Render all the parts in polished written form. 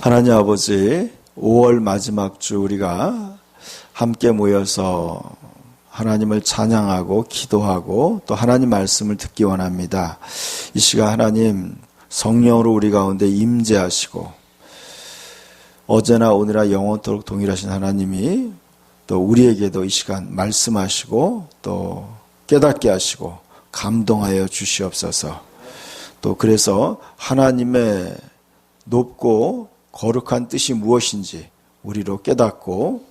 하나님 아버지, 5월 마지막 주 우리가 함께 모여서 하나님을 찬양하고 기도하고 또 하나님 말씀을 듣기 원합니다. 이 시간 하나님 성령으로 우리 가운데 임재하시고 어제나 오늘나 영원토록 동일하신 하나님이 또 우리에게도 이 시간 말씀하시고 또 깨닫게 하시고 감동하여 주시옵소서. 또 그래서 하나님의 높고 거룩한 뜻이 무엇인지 우리로 깨닫고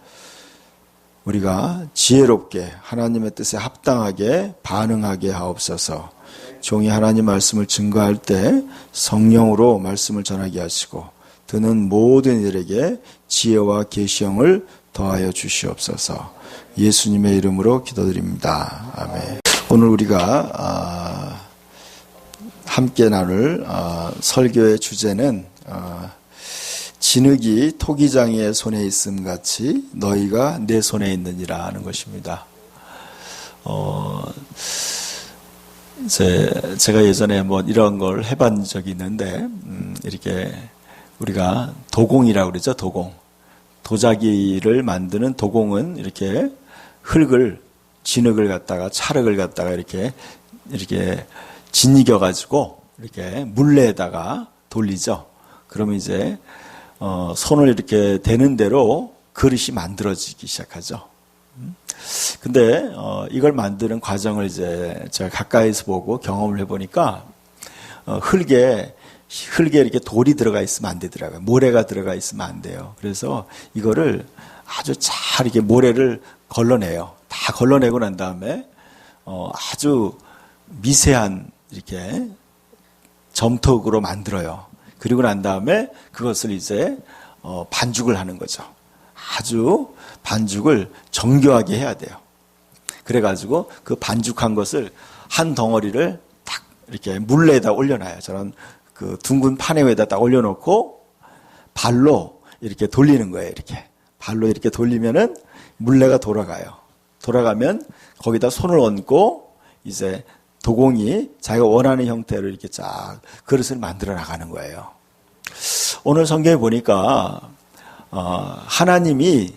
우리가 지혜롭게 하나님의 뜻에 합당하게 반응하게 하옵소서. 종이 하나님 말씀을 증거할 때 성령으로 말씀을 전하게 하시고 듣는 모든 이들에게 지혜와 계시형을 더하여 주시옵소서. 예수님의 이름으로 기도드립니다. 아멘. 오늘 우리가 함께 나눌 설교의 주제는 진흙이 토기장이의 손에 있음 같이 너희가 내 손에 있느니라 하는 것입니다. 제가 예전에 뭐 이런 걸 해본 적이 있는데 이렇게 우리가 도공이라고 그러죠. 도공. 도자기를 만드는 도공은 이렇게 진흙을 갖다가 찰흙을 갖다가 이렇게 짓이겨 가지고 이렇게 물레에다가 돌리죠. 그러면 이제 손을 이렇게 대는 대로 그릇이 만들어지기 시작하죠. 근데 이걸 만드는 과정을 이제 제가 가까이서 보고 경험을 해보니까 흙에 이렇게 돌이 들어가 있으면 안 되더라고요. 모래가 들어가 있으면 안 돼요. 그래서 이거를 아주 잘 이렇게 모래를 걸러내요. 다 걸러내고 난 다음에 아주 미세한 이렇게 점토으로 만들어요. 그리고 난 다음에 그것을 이제 반죽을 하는 거죠. 아주 반죽을 정교하게 해야 돼요. 그래가지고 그 반죽한 것을 한 덩어리를 딱 이렇게 물레에다 올려놔요. 저는 그 둥근 판에 위에다 딱 올려놓고 발로 이렇게 돌리는 거예요. 이렇게 발로 이렇게 돌리면은 물레가 돌아가요. 돌아가면 거기다 손을 얹고 이제 도공이 자기가 원하는 형태로 이렇게 쫙 그릇을 만들어 나가는 거예요. 오늘 성경에 보니까 하나님이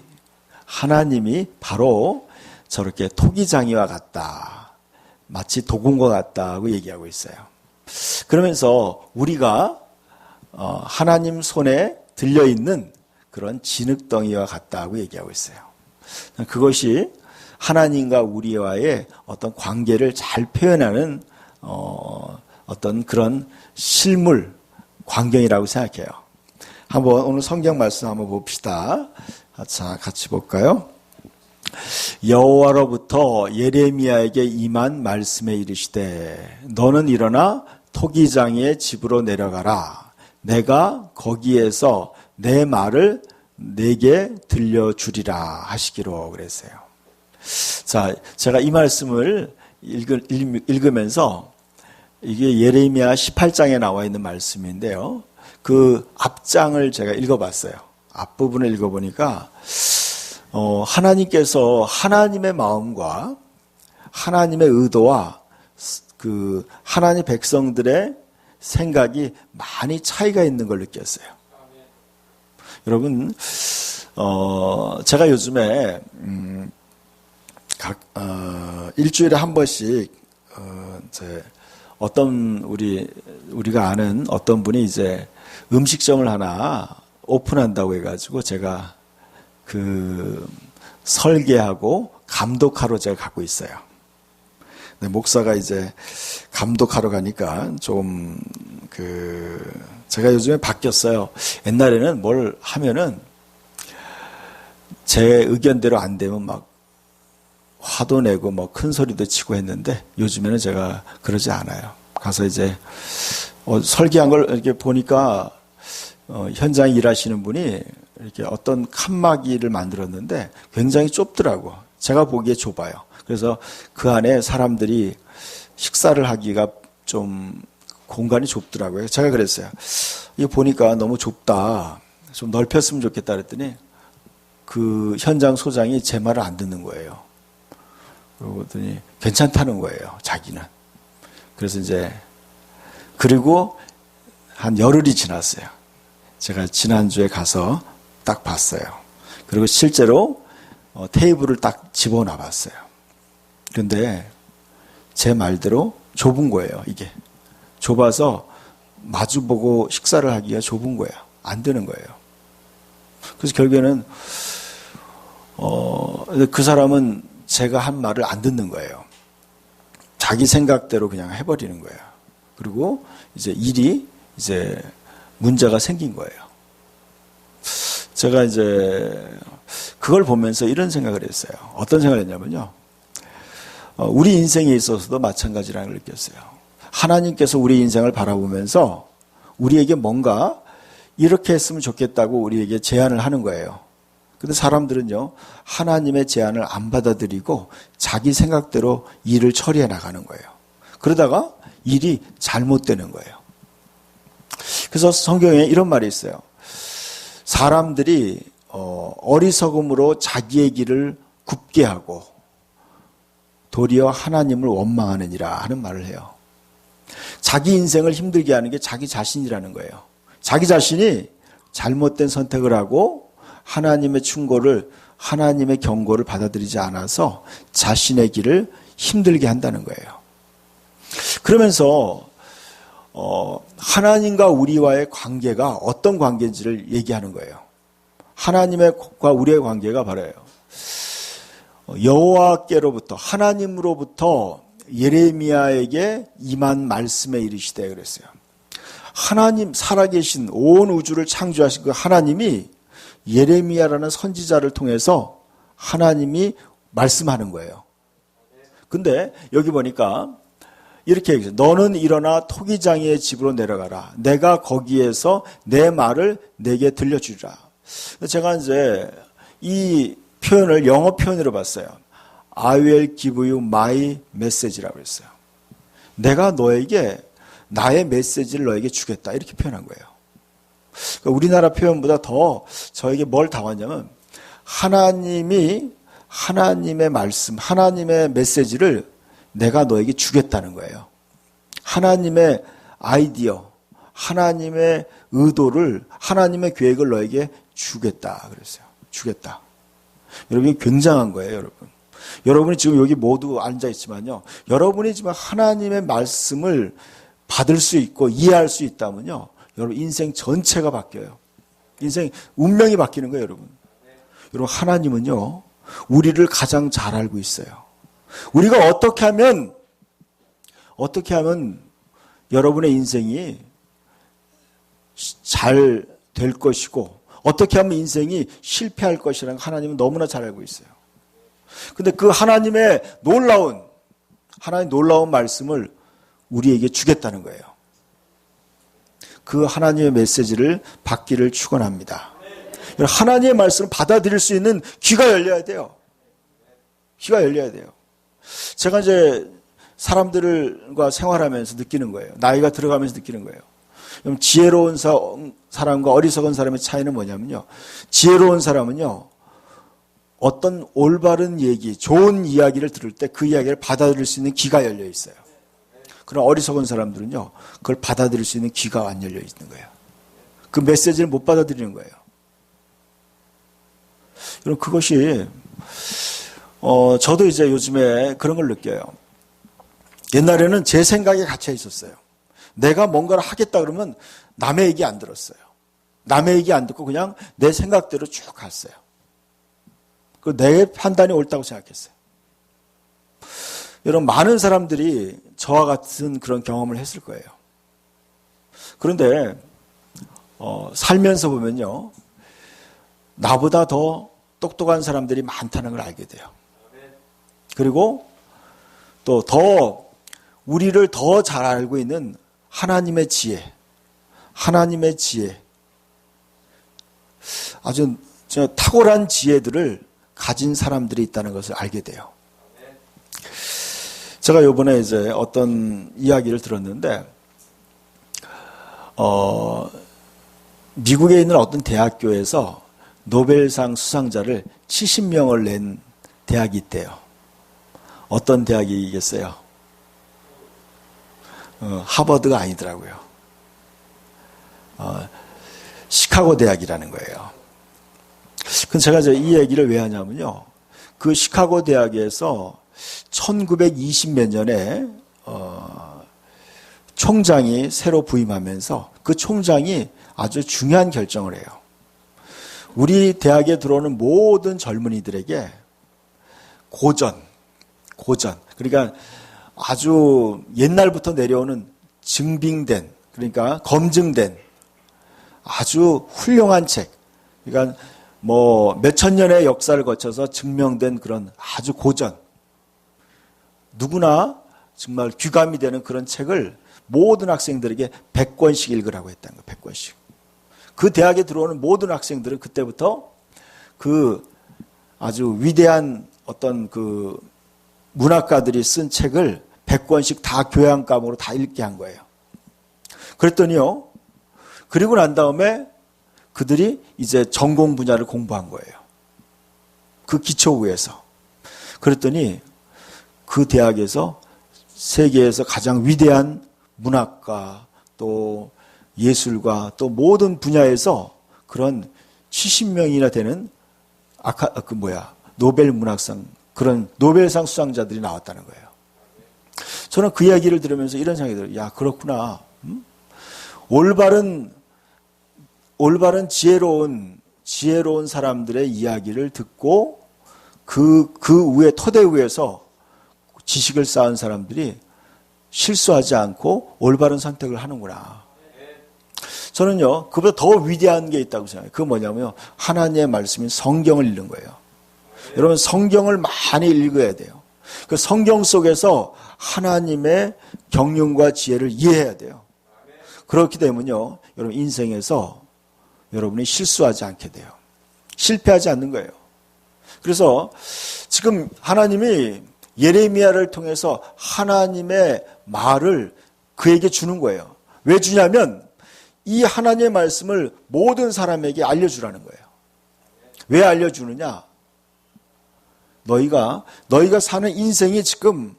바로 저렇게 토기장이와 같다. 마치 도공과 같다고 얘기하고 있어요. 그러면서 우리가 하나님 손에 들려있는 그런 진흙덩이와 같다고 얘기하고 있어요. 그것이 하나님과 우리와의 어떤 관계를 잘 표현하는 어떤 그런 실물, 광경이라고 생각해요. 한번 오늘 성경 말씀 한번 봅시다. 자, 같이 볼까요? 여호와로부터 예레미야에게 임한 말씀에 이르시되 너는 일어나 토기장이의 집으로 내려가라. 내가 거기에서 내 말을 내게 들려주리라 하시기로 그랬어요. 자, 제가 이 말씀을 읽으면서 이게 예레미야 18장에 나와 있는 말씀인데요. 그 앞장을 제가 읽어봤어요. 앞부분을 읽어보니까 하나님께서 하나님의 마음과 하나님의 의도와 그 하나님 백성들의 생각이 많이 차이가 있는 걸 느꼈어요. 여러분, 제가 요즘에 일주일에 한 번씩 어떤 우리가 아는 어떤 분이 이제 음식점을 하나 오픈한다고 해가지고 제가 그 설계하고 감독하러 제가 가고 있어요. 근데 목사가 이제 감독하러 가니까 좀 제가 요즘에 바뀌었어요. 옛날에는 뭘 하면은 제 의견대로 안 되면 막 화도 내고 뭐 큰 소리도 치고 했는데 요즘에는 제가 그러지 않아요. 가서 이제 설계한 걸 이렇게 보니까 현장에 일하시는 분이 이렇게 어떤 칸막이를 만들었는데 굉장히 좁더라고. 제가 보기에 좁아요. 그래서 그 안에 사람들이 식사를 하기가 좀 공간이 좁더라고요. 제가 그랬어요. 이거 보니까 너무 좁다. 좀 넓혔으면 좋겠다 그랬더니 그 현장 소장이 제 말을 안 듣는 거예요. 그러더니 괜찮다는 거예요. 자기는. 그래서 이제 그리고 한 열흘이 지났어요. 제가 지난주에 가서 딱 봤어요. 그리고 실제로 테이블을 딱 집어넣어 봤어요. 그런데 제 말대로 좁은 거예요, 이게. 좁아서 마주보고 식사를 하기가 좁은 거야. 안 되는 거예요. 그래서 결국에는 그 사람은 제가 한 말을 안 듣는 거예요. 자기 생각대로 그냥 해버리는 거예요. 그리고 이제 일이 이제 문제가 생긴 거예요. 제가 이제 그걸 보면서 이런 생각을 했어요. 어떤 생각을 했냐면요. 우리 인생에 있어서도 마찬가지라는 걸 느꼈어요. 하나님께서 우리 인생을 바라보면서 우리에게 뭔가 이렇게 했으면 좋겠다고 우리에게 제안을 하는 거예요. 근데 사람들은요, 하나님의 제안을 안 받아들이고 자기 생각대로 일을 처리해 나가는 거예요. 그러다가 일이 잘못되는 거예요. 그래서 성경에 이런 말이 있어요. 사람들이 어리석음으로 자기의 길을 굽게 하고 도리어 하나님을 원망하느니라 하는 말을 해요. 자기 인생을 힘들게 하는 게 자기 자신이라는 거예요. 자기 자신이 잘못된 선택을 하고 하나님의 충고를, 하나님의 경고를 받아들이지 않아서 자신의 길을 힘들게 한다는 거예요. 그러면서 하나님과 우리와의 관계가 어떤 관계인지를 얘기하는 거예요. 하나님과 우리의 관계가 바로요. 여호와께로부터, 하나님으로부터 예레미야에게 임한 말씀에 이르시되 그랬어요. 하나님, 살아계신 온 우주를 창조하신 그 하나님이 예레미야라는 선지자를 통해서 하나님이 말씀하는 거예요. 근데 여기 보니까 이렇게 얘기해요. 너는 일어나 토기장이의 집으로 내려가라. 내가 거기에서 내 말을 내게 들려주리라. 제가 이제 이 표현을 영어 표현으로 봤어요. I will give you my message라고 했어요. 내가 너에게 나의 메시지를 너에게 주겠다. 이렇게 표현한 거예요. 그러니까 우리나라 표현보다 더 저에게 뭘 담았냐면 하나님이 하나님의 말씀, 하나님의 메시지를 내가 너에게 주겠다는 거예요. 하나님의 아이디어, 하나님의 의도를, 하나님의 계획을 너에게 주겠다 그랬어요. 주겠다. 여러분이 굉장한 거예요, 여러분. 여러분이 지금 여기 모두 앉아 있지만요. 여러분이 지금 하나님의 말씀을 받을 수 있고 이해할 수 있다면요. 여러분 인생 전체가 바뀌어요. 인생 운명이 바뀌는 거예요, 여러분. 여러분 하나님은요. 우리를 가장 잘 알고 있어요. 우리가 어떻게 하면 여러분의 인생이 잘 될 것이고 어떻게 하면 인생이 실패할 것이라는 하나님은 너무나 잘 알고 있어요. 근데 그 하나님의 놀라운 말씀을 우리에게 주겠다는 거예요. 그 하나님의 메시지를 받기를 축원합니다. 하나님의 말씀을 받아들일 수 있는 귀가 열려야 돼요. 귀가 열려야 돼요. 제가 이제 사람들과 생활하면서 느끼는 거예요. 나이가 들어가면서 느끼는 거예요. 그럼 지혜로운 사람과 어리석은 사람의 차이는 뭐냐면요. 지혜로운 사람은요. 어떤 올바른 얘기, 좋은 이야기를 들을 때 그 이야기를 받아들일 수 있는 귀가 열려 있어요. 그럼 어리석은 사람들은요. 그걸 받아들일 수 있는 귀가 안 열려 있는 거예요. 그 메시지를 못 받아들이는 거예요. 그럼 그것이 저도 이제 요즘에 그런 걸 느껴요. 옛날에는 제 생각에 갇혀 있었어요. 내가 뭔가를 하겠다 그러면 남의 얘기 안 들었어요. 남의 얘기 안 듣고 그냥 내 생각대로 쭉 갔어요. 내 판단이 옳다고 생각했어요. 여러분 많은 사람들이 저와 같은 그런 경험을 했을 거예요. 그런데 살면서 보면요. 나보다 더 똑똑한 사람들이 많다는 걸 알게 돼요. 그리고 또 더 우리를 더 잘 알고 있는 하나님의 지혜, 아주 탁월한 지혜들을 가진 사람들이 있다는 것을 알게 돼요. 제가 이번에 이제 어떤 이야기를 들었는데, 미국에 있는 어떤 대학교에서 노벨상 수상자를 70명을 낸 대학이 있대요. 어떤 대학이겠어요? 시카고 대학이라는 거예요. 근데 제가 이 얘기를 왜 하냐면요. 그 시카고 대학에서 1920몇 년에 총장이 새로 부임하면서 그 총장이 아주 중요한 결정을 해요. 우리 대학에 들어오는 모든 젊은이들에게 고전, 그러니까 아주 옛날부터 내려오는 증빙된, 그러니까 검증된 아주 훌륭한 책, 그러니까 뭐 몇천 년의 역사를 거쳐서 증명된 그런 아주 고전, 누구나 정말 귀감이 되는 그런 책을 모든 학생들에게 100권씩 읽으라고 했다는 거예요. 100권씩. 그 대학에 들어오는 모든 학생들은 그때부터 그 아주 위대한 어떤 그 문학가들이 쓴 책을 100권씩 다 교양과목으로 다 읽게 한 거예요. 그랬더니요. 그리고 난 다음에 그들이 이제 전공 분야를 공부한 거예요. 그 기초부에서. 그랬더니 그 대학에서 세계에서 가장 위대한 문학가 또 예술가 또 모든 분야에서 그런 70명이나 되는 노벨 문학상 그런 노벨상 수상자들이 나왔다는 거예요. 저는 그 이야기를 들으면서 이런 생각이 들어요. 야, 그렇구나. 올바른 지혜로운 사람들의 이야기를 듣고 그 위에 토대 위에서 지식을 쌓은 사람들이 실수하지 않고 올바른 선택을 하는구나. 저는요, 그보다 더 위대한 게 있다고 생각해요. 그게 뭐냐면요, 하나님의 말씀인 성경을 읽는 거예요. 여러분, 성경을 많이 읽어야 돼요. 그 성경 속에서 하나님의 경륜과 지혜를 이해해야 돼요. 그렇기 때문에요, 여러분 인생에서 여러분이 실수하지 않게 돼요. 실패하지 않는 거예요. 그래서 지금 하나님이 예레미야를 통해서 하나님의 말을 그에게 주는 거예요. 왜 주냐면 이 하나님의 말씀을 모든 사람에게 알려주라는 거예요. 왜 알려주느냐? 너희가 사는 인생이 지금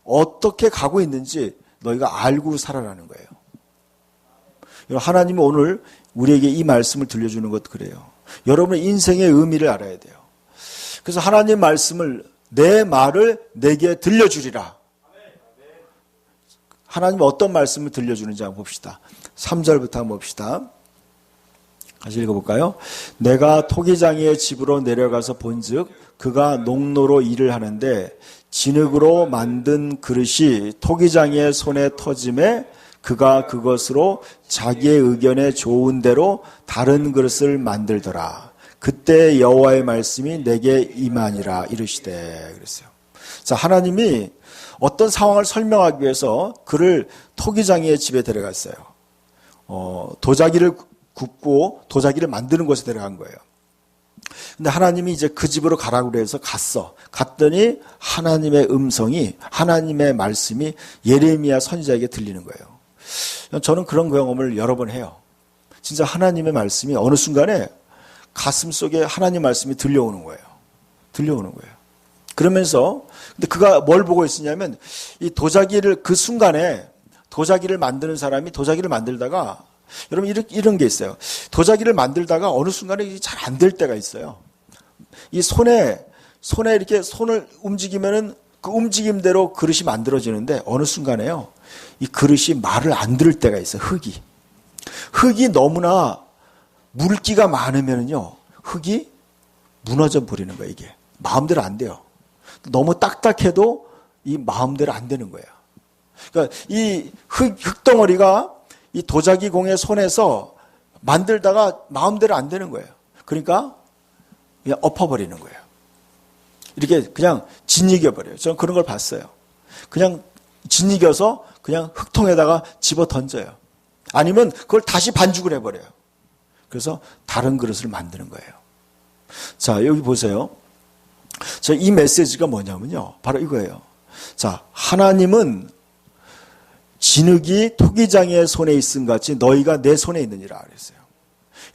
어떻게 가고 있는지 너희가 알고 살아라는 거예요. 하나님은 오늘 우리에게 이 말씀을 들려주는 것도 그래요. 여러분의 인생의 의미를 알아야 돼요. 그래서 하나님의 말씀을 내 말을 내게 들려주리라. 하나님은 어떤 말씀을 들려주는지 한번 봅시다. 3절부터 한번 봅시다. 다시 읽어볼까요? 내가 토기장이의 집으로 내려가서 본즉 그가 농로로 일을 하는데 진흙으로 만든 그릇이 토기장이의 손에 터짐에 그가 그것으로 자기의 의견에 좋은 대로 다른 그릇을 만들더라. 그때 여호와의 말씀이 내게 임하니라 이르시되 그랬어요. 자, 하나님이 어떤 상황을 설명하기 위해서 그를 토기장이의 집에 데려갔어요. 도자기를 굽고 도자기를 만드는 곳에 데려간 거예요. 근데 하나님이 이제 그 집으로 가라고 그래서 갔더니 하나님의 음성이, 하나님의 말씀이 예레미야 선지자에게 들리는 거예요. 저는 그런 경험을 여러 번 해요. 진짜 하나님의 말씀이 어느 순간에 가슴 속에 하나님 말씀이 들려오는 거예요. 그러면서 근데 그가 뭘 보고 있었냐면 이 도자기를 그 순간에 도자기를 만드는 사람이 도자기를 만들다가 여러분 이런 게 있어요. 도자기를 만들다가 어느 순간에 잘 안 될 때가 있어요. 이 손에 이렇게 손을 움직이면은 그 움직임대로 그릇이 만들어지는데 어느 순간에요. 이 그릇이 말을 안 들을 때가 있어요. 흙이 너무나 물기가 많으면은요. 흙이 무너져 버리는 거예요. 이게 마음대로 안 돼요. 너무 딱딱해도 이 마음대로 안 되는 거예요. 그러니까 이 흙덩어리가 이 도자기 공의 손에서 만들다가 마음대로 안 되는 거예요. 그러니까 그냥 엎어버리는 거예요. 이렇게 그냥 짓이겨버려요. 저는 그런 걸 봤어요. 그냥 짓이겨서 그냥 흙통에다가 집어 던져요. 아니면 그걸 다시 반죽을 해버려요. 그래서 다른 그릇을 만드는 거예요. 자, 여기 보세요. 자, 이 메시지가 뭐냐면요. 바로 이거예요. 자, 하나님은 진흙이 토기장의 손에 있음 같이 너희가 내 손에 있느니라 그랬어요.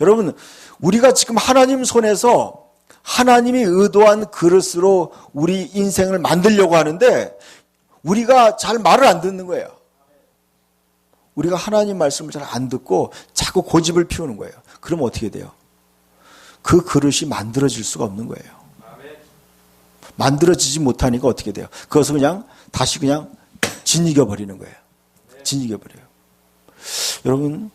여러분, 우리가 지금 하나님 손에서 하나님이 의도한 그릇으로 우리 인생을 만들려고 하는데 우리가 잘 말을 안 듣는 거예요. 우리가 하나님 말씀을 잘 안 듣고 자꾸 고집을 피우는 거예요. 그러면 어떻게 돼요? 그 그릇이 만들어질 수가 없는 거예요. 만들어지지 못하니까 어떻게 돼요? 그것을 그냥 다시 그냥 짓이겨 버리는 거예요. 짓이겨 버려요. 여러분,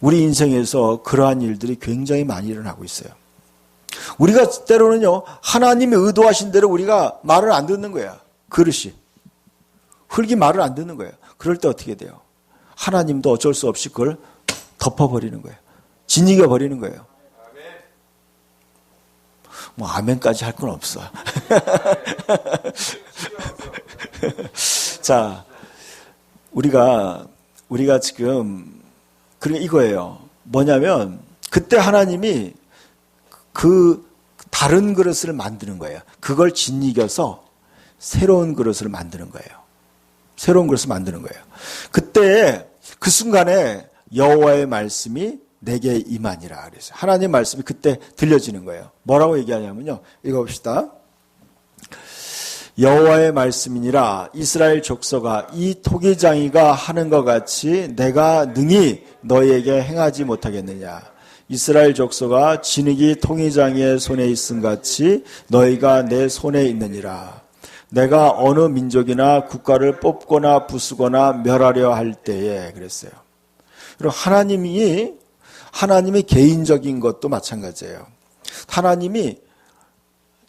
우리 인생에서 그러한 일들이 굉장히 많이 일어나고 있어요. 우리가 때로는요, 하나님이 의도하신 대로 우리가 말을 안 듣는 거야. 그릇이. 흙이 말을 안 듣는 거예요. 그럴 때 어떻게 돼요? 하나님도 어쩔 수 없이 그걸 덮어버리는 거예요. 짓이겨 버리는 거예요. 뭐 아멘까지 할 건 없어. 자, 우리가 지금 그러니까 이거예요. 뭐냐면 그때 하나님이 그 다른 그릇을 만드는 거예요. 그걸 짓이겨서 새로운 그릇을 만드는 거예요. 새로운 그릇을 만드는 거예요. 그때 그 순간에 여호와의 말씀이 내게 임하니라 그랬어요. 하나님의 말씀이 그때 들려지는 거예요. 뭐라고 얘기하냐면요. 읽어봅시다. 여호와의 말씀이니라 이스라엘 족속아 이 토기장이가 하는 것 같이 내가 능히 너희에게 행하지 못하겠느냐. 이스라엘 족속아 진흙이 토기장이의 손에 있음 같이 너희가 내 손에 있느니라. 내가 어느 민족이나 국가를 뽑거나 부수거나 멸하려 할 때에 그랬어요. 그리고 하나님이 개인적인 것도 마찬가지예요. 하나님이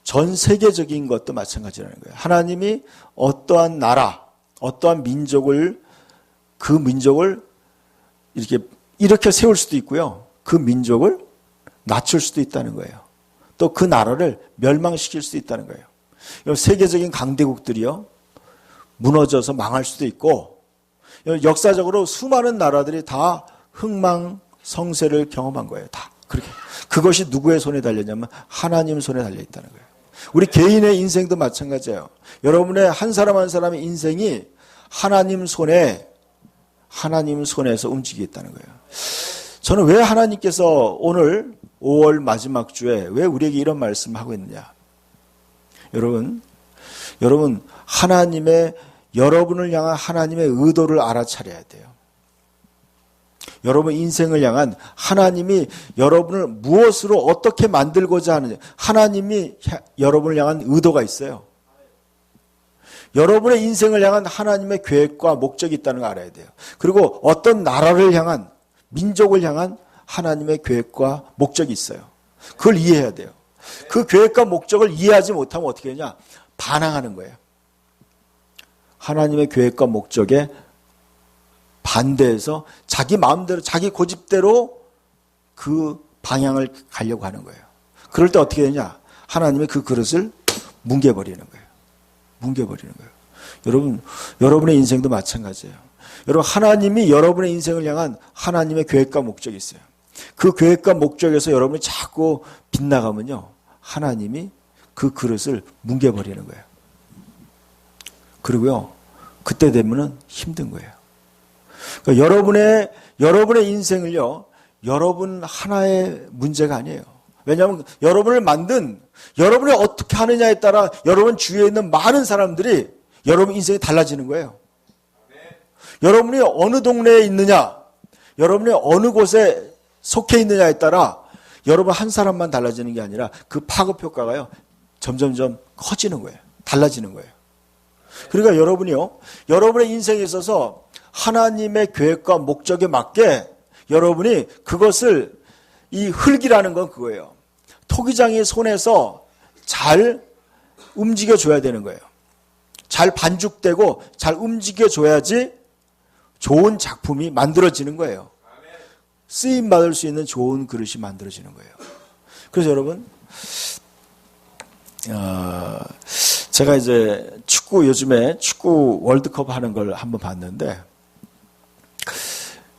전 세계적인 것도 마찬가지라는 거예요. 하나님이 어떠한 나라, 어떠한 민족을 그 민족을 이렇게 세울 수도 있고요. 그 민족을 낮출 수도 있다는 거예요. 또 그 나라를 멸망시킬 수도 있다는 거예요. 세계적인 강대국들이요. 무너져서 망할 수도 있고 역사적으로 수많은 나라들이 다 흥망성쇠를 경험한 거예요. 다 그렇게. 그것이 누구의 손에 달렸냐면 하나님 손에 달려 있다는 거예요. 우리 개인의 인생도 마찬가지예요. 여러분의 한 사람 한 사람의 인생이 하나님 손에서 움직이고 있다는 거예요. 저는 왜 하나님께서 오늘 5월 마지막 주에 왜 우리에게 이런 말씀을 하고 있느냐. 여러분 여러분을 향한 하나님의 의도를 알아차려야 돼요. 여러분 인생을 향한 하나님이 여러분을 무엇으로 어떻게 만들고자 하느냐. 하나님이 여러분을 향한 의도가 있어요. 여러분의 인생을 향한 하나님의 계획과 목적이 있다는 걸 알아야 돼요. 그리고 어떤 나라를 향한 민족을 향한 하나님의 계획과 목적이 있어요. 그걸 이해해야 돼요. 그 계획과 목적을 이해하지 못하면 어떻게 하냐? 반항하는 거예요. 하나님의 계획과 목적에 반대해서 자기 마음대로 자기 고집대로 그 방향을 가려고 하는 거예요. 그럴 때 어떻게 되냐? 하나님의 그 그릇을 뭉개버리는 거예요. 뭉개버리는 거예요. 여러분의 인생도 마찬가지예요. 여러분 하나님이 여러분의 인생을 향한 하나님의 계획과 목적이 있어요. 그 계획과 목적에서 여러분이 자꾸 빗나가면요. 하나님이 그 그릇을 뭉개버리는 거예요. 그리고요. 그때 되면은 힘든 거예요. 그러니까 여러분의 인생을요. 여러분 하나의 문제가 아니에요. 왜냐하면 여러분을 만든 여러분이 어떻게 하느냐에 따라 여러분 주위에 있는 많은 사람들이 여러분 인생이 달라지는 거예요. 여러분이 어느 동네에 있느냐, 여러분이 어느 곳에 속해 있느냐에 따라 여러분 한 사람만 달라지는 게 아니라 그 파급 효과가요. 점점점 커지는 거예요. 달라지는 거예요. 그러니까 여러분의 인생에 있어서 하나님의 계획과 목적에 맞게 여러분이 그것을 이 흙이라는 건 그거예요. 토기장의 손에서 잘 움직여줘야 되는 거예요. 잘 반죽되고 잘 움직여줘야지 좋은 작품이 만들어지는 거예요. 쓰임받을 수 있는 좋은 그릇이 만들어지는 거예요. 그래서 여러분 제가 이제 요즘에 축구 월드컵 하는 걸 한번 봤는데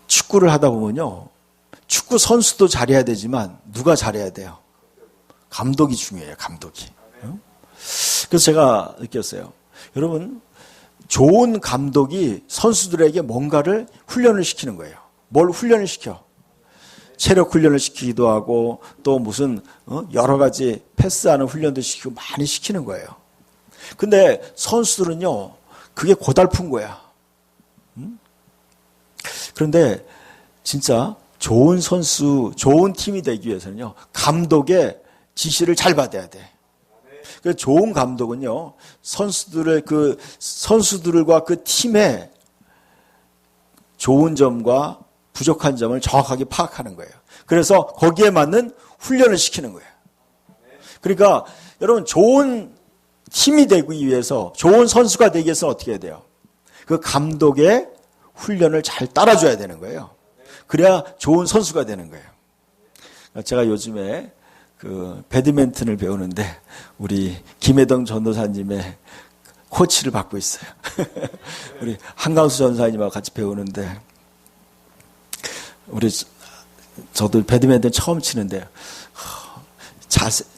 축구를 하다 보면요. 축구 선수도 잘해야 되지만 누가 잘해야 돼요? 감독이 중요해요. 감독이. 그래서 제가 느꼈어요. 여러분 좋은 감독이 선수들에게 뭔가를 훈련을 시키는 거예요. 뭘 훈련을 시켜? 체력 훈련을 시키기도 하고 또 무슨 여러 가지 패스하는 훈련도 시키고 많이 시키는 거예요. 근데 선수들은요. 그게 고달픈 거야. 그런데 진짜 좋은 선수, 좋은 팀이 되기 위해서는요, 감독의 지시를 잘 받아야 돼. 그 좋은 감독은요, 선수들과 그 팀의 좋은 점과 부족한 점을 정확하게 파악하는 거예요. 그래서 거기에 맞는 훈련을 시키는 거예요. 그러니까 여러분, 좋은 팀이 되기 위해서, 좋은 선수가 되기 위해서 어떻게 해야 돼요? 그 감독의 훈련을 잘 따라줘야 되는 거예요. 그래야 좋은 선수가 되는 거예요. 제가 요즘에 그 배드민턴을 배우는데 우리 김혜동 전도사님의 코치를 받고 있어요. 우리 한강수 전사님하고 같이 배우는데 저도 배드민턴 처음 치는데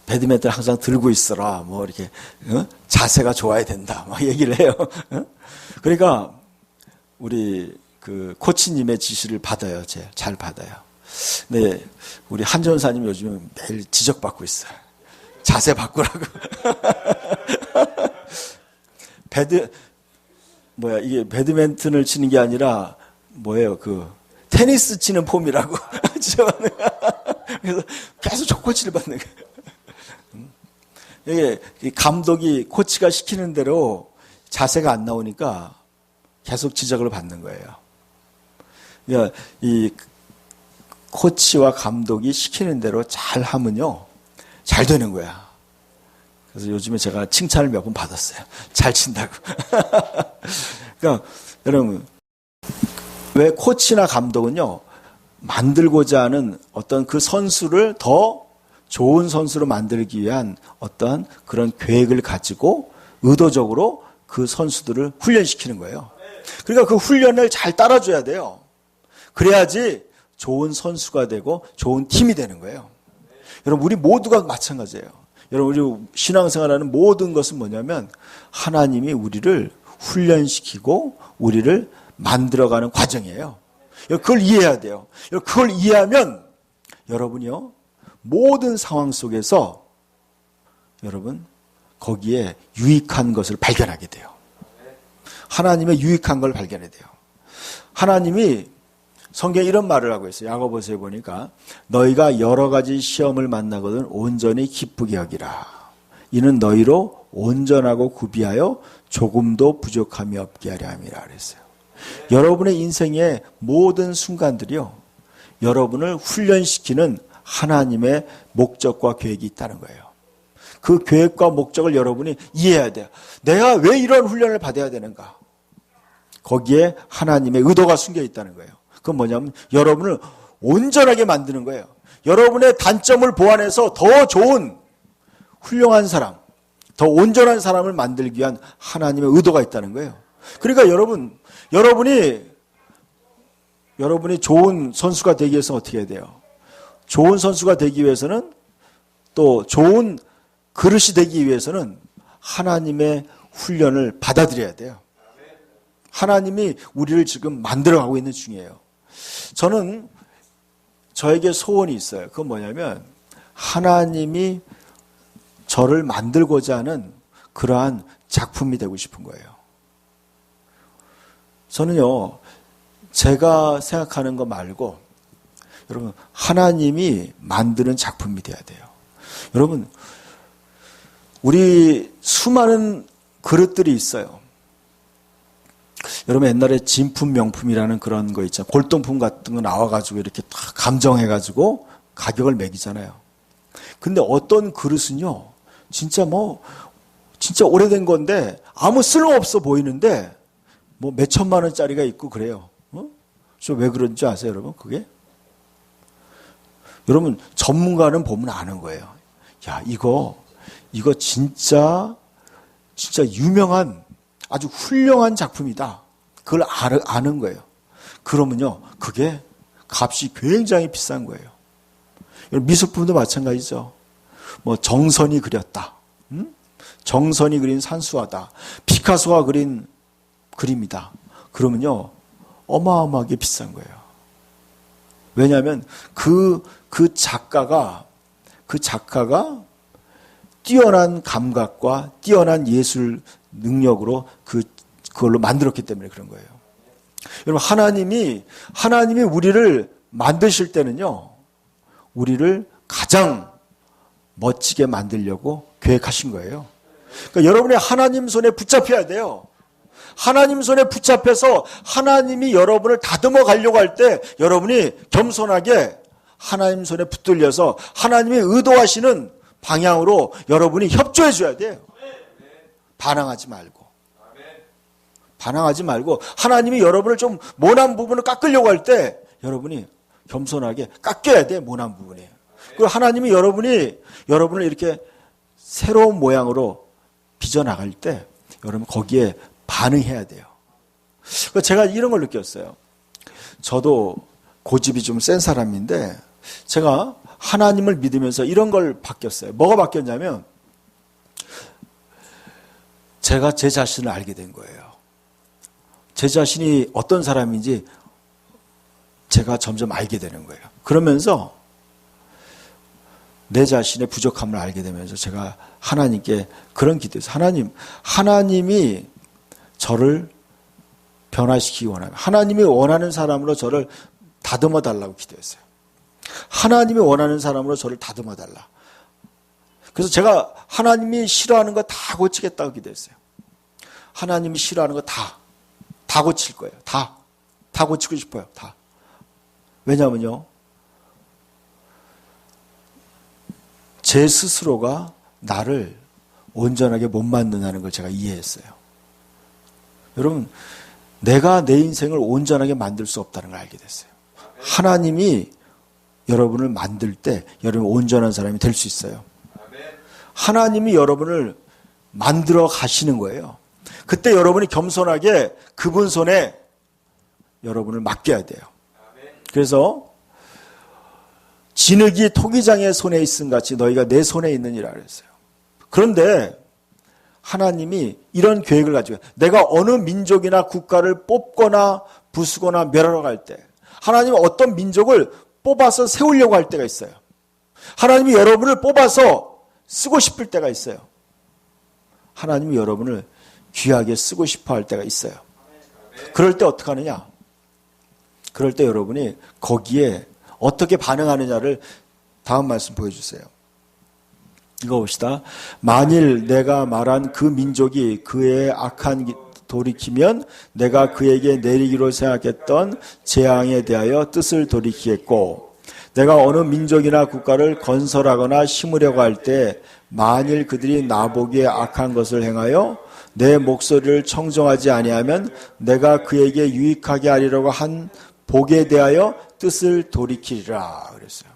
배드민턴 항상 들고 있어라. 뭐 이렇게 자세가 좋아야 된다. 막 얘기를 해요. 그러니까 우리 그 코치님의 지시를 받아요. 잘 받아요. 근데 우리 한 전사님 요즘에 매일 지적받고 있어요. 자세 바꾸라고. 이게 배드민턴을 치는 게 아니라 뭐예요? 테니스 치는 폼이라고. 그래서 계속 저 코치를 받는 거예요. 이게 감독이 코치가 시키는 대로 자세가 안 나오니까 계속 지적을 받는 거예요. 그러니까 이 코치와 감독이 시키는 대로 잘 하면요, 잘 되는 거야. 그래서 요즘에 제가 칭찬을 몇 번 받았어요. 잘 친다고. 그러니까 여러분, 왜 코치나 감독은요, 만들고자 하는 어떤 그 선수를 더 좋은 선수로 만들기 위한 어떤 그런 계획을 가지고 의도적으로 그 선수들을 훈련시키는 거예요. 그러니까 그 훈련을 잘 따라줘야 돼요. 그래야지 좋은 선수가 되고 좋은 팀이 되는 거예요. 여러분, 우리 모두가 마찬가지예요. 여러분, 우리 신앙생활하는 모든 것은 뭐냐면 하나님이 우리를 훈련시키고 우리를 만들어가는 과정이에요. 그걸 이해해야 돼요. 그걸 이해하면 여러분이요, 모든 상황 속에서 여러분 거기에 유익한 것을 발견하게 돼요. 하나님의 유익한 걸 발견해야 돼요. 하나님이 성경에 이런 말을 하고 있어요. 야고보서에 보니까 너희가 여러 가지 시험을 만나거든 온전히 기쁘게 여기라. 이는 너희로 온전하고 구비하여 조금도 부족함이 없게 하려 함이라 그랬어요. 여러분의 인생의 모든 순간들이요, 여러분을 훈련시키는 하나님의 목적과 계획이 있다는 거예요. 그 계획과 목적을 여러분이 이해해야 돼요. 내가 왜 이런 훈련을 받아야 되는가? 거기에 하나님의 의도가 숨겨 있다는 거예요. 그건 뭐냐면 여러분을 온전하게 만드는 거예요. 여러분의 단점을 보완해서 더 좋은 훌륭한 사람, 더 온전한 사람을 만들기 위한 하나님의 의도가 있다는 거예요. 그러니까 여러분이 좋은 선수가 되기 위해서 어떻게 해야 돼요? 좋은 선수가 되기 위해서는, 또 좋은 그릇이 되기 위해서는 하나님의 훈련을 받아들여야 돼요. 하나님이 우리를 지금 만들어가고 있는 중이에요. 저는 저에게 소원이 있어요. 그건 뭐냐면 하나님이 저를 만들고자 하는 그러한 작품이 되고 싶은 거예요. 저는요, 제가 생각하는 거 말고 여러분, 하나님이 만드는 작품이 돼야 돼요. 여러분, 우리 수많은 그릇들이 있어요. 여러분, 옛날에 진품 명품이라는 그런 거 있잖아요. 골동품 같은 거 나와가지고 이렇게 다 감정해가지고 가격을 매기잖아요. 근데 어떤 그릇은요, 진짜 오래된 건데 아무 쓸모없어 보이는데 몇 천만 원짜리가 있고 그래요. 저 왜 그런지 아세요, 여러분? 그게? 여러분, 전문가는 보면 아는 거예요. 야, 이거 진짜 유명한 아주 훌륭한 작품이다. 그걸 아는 거예요. 그러면요, 그게 값이 굉장히 비싼 거예요. 미술품도 마찬가지죠. 정선이 그렸다. 정선이 그린 산수화다. 피카소가 그린 그림이다. 그러면요, 어마어마하게 비싼 거예요. 왜냐하면 그 작가가 뛰어난 감각과 뛰어난 예술 능력으로 그걸로 만들었기 때문에 그런 거예요. 여러분, 하나님이 우리를 만드실 때는요, 우리를 가장 멋지게 만들려고 계획하신 거예요. 그러니까 여러분이 하나님 손에 붙잡혀야 돼요. 하나님 손에 붙잡혀서 하나님이 여러분을 다듬어 가려고 할 때 여러분이 겸손하게 하나님 손에 붙들려서 하나님이 의도하시는 방향으로 여러분이 협조해 줘야 돼요. 반항하지 말고 하나님이 여러분을 좀 모난 부분을 깎으려고 할 때 여러분이 겸손하게 깎여야 돼. 모난 부분이. 그리고 하나님이 여러분을 이렇게 새로운 모양으로 빚어나갈 때 여러분 거기에 반응해야 돼요. 제가 이런 걸 느꼈어요. 저도 고집이 좀 센 사람인데 제가 하나님을 믿으면서 이런 걸 바뀌었어요. 뭐가 바뀌었냐면 제가 제 자신을 알게 된 거예요. 제 자신이 어떤 사람인지 제가 점점 알게 되는 거예요. 그러면서 내 자신의 부족함을 알게 되면서 제가 하나님께 그런 기도했어요. 하나님이 저를 변화시키기 원하면 하나님이 원하는 사람으로 저를 다듬어 달라고 기도했어요. 하나님이 원하는 사람으로 저를 다듬어 달라. 그래서 제가 하나님이 싫어하는 거 다 고치겠다고 기도했어요. 하나님이 싫어하는 거 다 고칠 거예요. 다 고치고 싶어요. 다. 왜냐면요, 제 스스로가 나를 온전하게 못 만든다는 걸 제가 이해했어요. 여러분, 내가 내 인생을 온전하게 만들 수 없다는 걸 알게 됐어요. 하나님이 여러분을 만들 때 여러분이 온전한 사람이 될 수 있어요. 하나님이 여러분을 만들어 가시는 거예요. 그때 여러분이 겸손하게 그분 손에 여러분을 맡겨야 돼요. 그래서 진흙이 토기장의 손에 있음 같이 너희가 내 손에 있느니라 그랬어요. 그런데 하나님이 이런 계획을 가지고 내가 어느 민족이나 국가를 뽑거나 부수거나 멸하러 갈 때 하나님은 어떤 민족을 뽑아서 세우려고 할 때가 있어요. 하나님이 여러분을 뽑아서 쓰고 싶을 때가 있어요. 하나님이 여러분을 귀하게 쓰고 싶어 할 때가 있어요. 그럴 때 어떻게 하느냐? 그럴 때 여러분이 거기에 어떻게 반응하느냐를 다음 말씀 보여주세요. 이거 봅시다. 만일 내가 말한 그 민족이 그의 악한 돌이키면 내가 그에게 내리기로 생각했던 재앙에 대하여 뜻을 돌이키겠고 내가 어느 민족이나 국가를 건설하거나 심으려고 할 때 만일 그들이 나보기에 악한 것을 행하여 내 목소리를 청정하지 아니하면 내가 그에게 유익하게 하리라고 한 복에 대하여 뜻을 돌이키리라 그랬어요.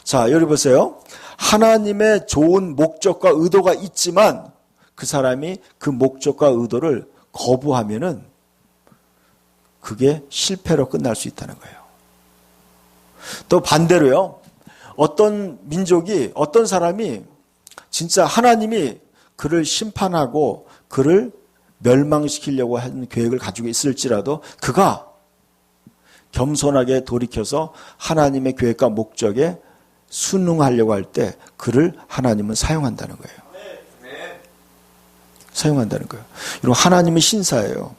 자, 여기 보세요. 하나님의 좋은 목적과 의도가 있지만 그 사람이 그 목적과 의도를 거부하면은 그게 실패로 끝날 수 있다는 거예요. 또 반대로요. 어떤 민족이, 어떤 사람이 진짜 하나님이 그를 심판하고 그를 멸망시키려고 하는 계획을 가지고 있을지라도 그가 겸손하게 돌이켜서 하나님의 계획과 목적에 순응하려고 할 때 그를 하나님은 사용한다는 거예요. 사용한다는 거예요. 여러분, 하나님은 신사예요.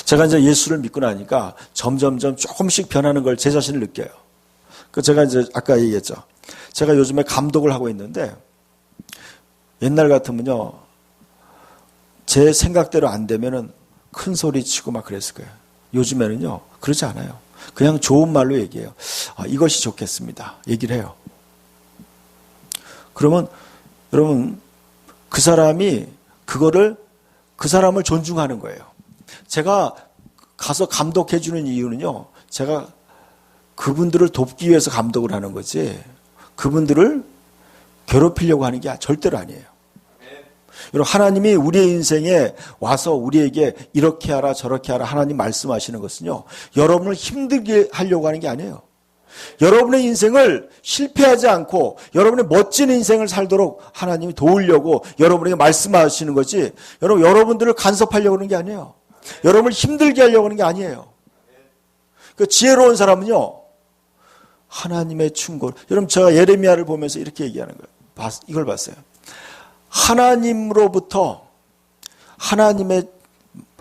제가 이제 예수를 믿고 나니까 점점점 조금씩 변하는 걸 제 자신을 느껴요. 제가 이제 아까 얘기했죠. 제가 요즘에 감독을 하고 있는데 옛날 같으면요, 제 생각대로 안 되면은 큰 소리 치고 막 그랬을 거예요. 요즘에는요, 그러지 않아요. 그냥 좋은 말로 얘기해요. 이것이 좋겠습니다. 얘기를 해요. 그러면 여러분, 그 사람이 그 사람을 존중하는 거예요. 제가 가서 감독해 주는 이유는요, 제가 그분들을 돕기 위해서 감독을 하는 거지 그분들을 괴롭히려고 하는 게 절대로 아니에요. 여러분, 하나님이 우리의 인생에 와서 우리에게 이렇게 하라 저렇게 하라 하나님 말씀하시는 것은요, 여러분을 힘들게 하려고 하는 게 아니에요. 여러분의 인생을 실패하지 않고 여러분의 멋진 인생을 살도록 하나님이 도우려고 여러분에게 말씀하시는 거지, 여러분들을 간섭하려고 하는 게 아니에요. 여러분을 힘들게 하려고 하는 게 아니에요. 그 지혜로운 사람은요, 하나님의 충고. 여러분, 제가 예레미야를 보면서 이렇게 얘기하는 거예요. 이걸 봤어요. 하나님으로부터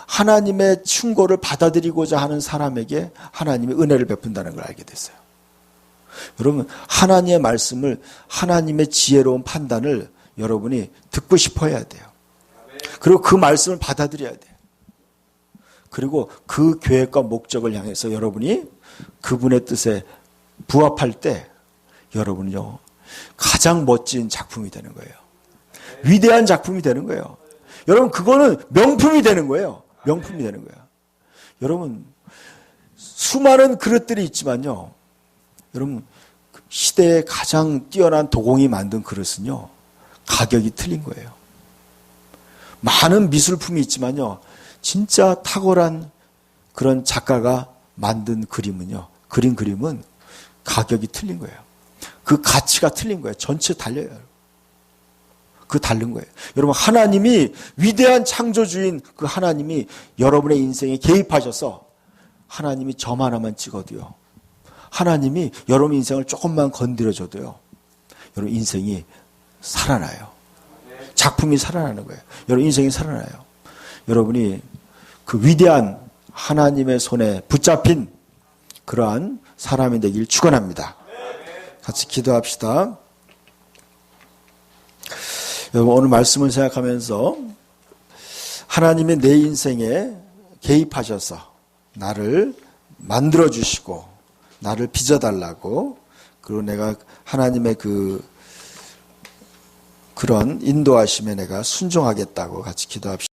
하나님의 충고를 받아들이고자 하는 사람에게 하나님이 은혜를 베푼다는 걸 알게 됐어요. 여러분, 하나님의 말씀을, 하나님의 지혜로운 판단을 여러분이 듣고 싶어 해야 돼요. 그리고 그 말씀을 받아들여야 돼요. 그리고 그 계획과 목적을 향해서 여러분이 그분의 뜻에 부합할 때 여러분은요, 가장 멋진 작품이 되는 거예요. 위대한 작품이 되는 거예요. 여러분, 그거는 명품이 되는 거예요. 명품이 되는 거예요. 여러분, 수많은 그릇들이 있지만요, 여러분, 시대에 가장 뛰어난 도공이 만든 그릇은요, 가격이 틀린 거예요. 많은 미술품이 있지만요, 진짜 탁월한 그런 작가가 만든 그림은요, 그린 그림은 가격이 틀린 거예요. 그 가치가 틀린 거예요. 전체 달려요. 그 다른 거예요. 여러분, 하나님이 위대한 창조주인 그 하나님이 여러분의 인생에 개입하셔서 하나님이 점 하나만 찍어도요, 하나님이 여러분 인생을 조금만 건드려줘도요, 여러분 인생이 살아나요. 작품이 살아나는 거예요. 여러분 인생이 살아나요. 여러분이 그 위대한 하나님의 손에 붙잡힌 그러한 사람이 되길 축원합니다. 같이 기도합시다. 여러분, 오늘 말씀을 생각하면서 하나님이 내 인생에 개입하셔서 나를 만들어주시고 나를 빚어달라고, 그리고 내가 하나님의 그런 인도하심에 내가 순종하겠다고 같이 기도합시다.